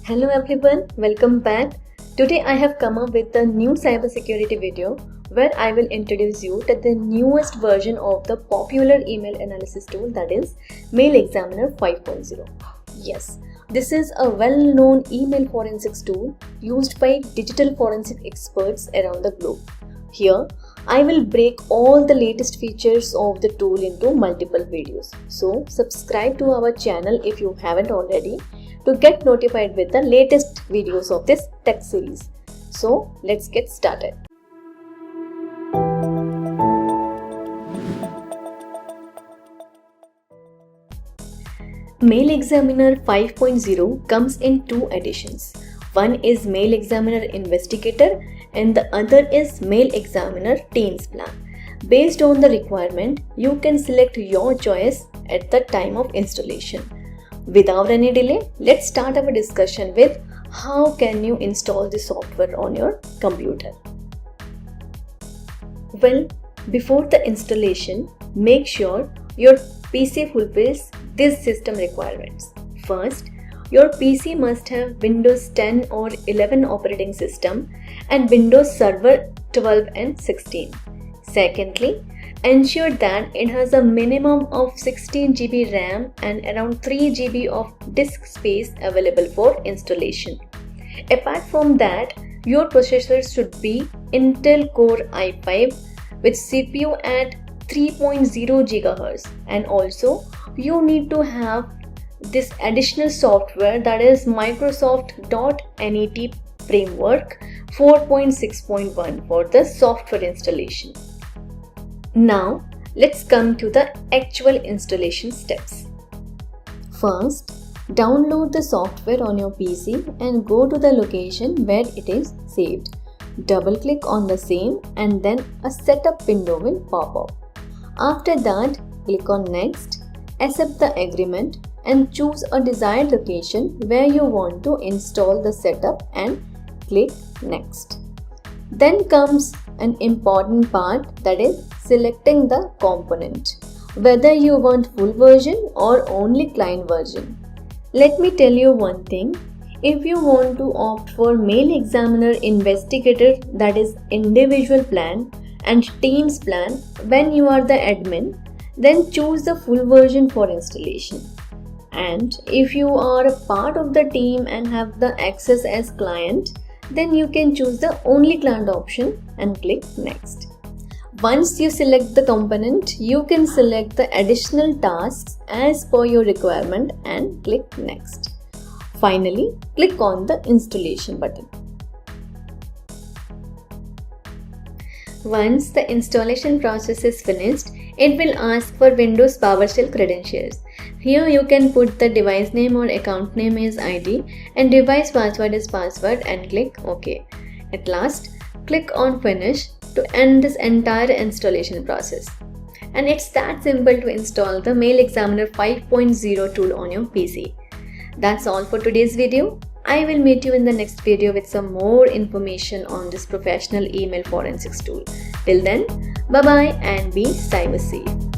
Hello everyone, welcome back. Today I have come up with a new cybersecurity video where I will introduce you to the newest version of the popular email analysis tool, that is MailXaminer 5.0. Yes, this is a well-known email forensics tool used by digital forensic experts around the globe. Here, I will break all the latest features of the tool into multiple videos. So, subscribe to our channel if you haven't already to get notified with the latest videos of this tech series. So, let's get started. MailXaminer 5.0 comes in two editions. One is MailXaminer Investigator and the other is MailXaminer Teams Plan. Based on the requirement, you can select your choice at the time of installation. Without any delay, let's start our discussion with how can you install the software on your computer. Well, before the installation, make sure your PC fulfills these system requirements. First, your PC must have Windows 10 or 11 operating system and Windows Server 12 and 16. Secondly, ensure that it has a minimum of 16 GB RAM and around 3 GB of disk space available for installation. Apart from that, your processor should be Intel Core i5 with CPU at 3.0 GHz, and also you need to have this additional software, that is Microsoft .NET Framework 4.6.1 for the software installation. Now, let's come to the actual installation steps. First, download the software on your PC and go to the location where it is saved. Double-click on the same and then a setup window will pop up. After that, click on Next, accept the agreement and choose a desired location where you want to install the setup and click Next. Then comes an important part, that is selecting the component, whether you want full version or only client version. Let me tell you one thing, if you want to opt for MailXaminer Investigator, that is individual plan, and Teams plan when you are the admin, then choose the full version for installation. And if you are a part of the team and have the access as client, then you can choose the only client option and click Next. Once you select the component, you can select the additional tasks as per your requirement and click Next. Finally, click on the installation button. Once the installation process is finished, it will ask for Windows PowerShell credentials. Here you can put the device name or account name as ID and device password as password and click OK. At last, click on Finish to end this entire installation process. And it's that simple to install the MailXaminer 5.0 tool on your PC. That's all for today's video. I will meet you in the next video with some more information on this professional email forensics tool. Till then, bye bye and be cyber safe.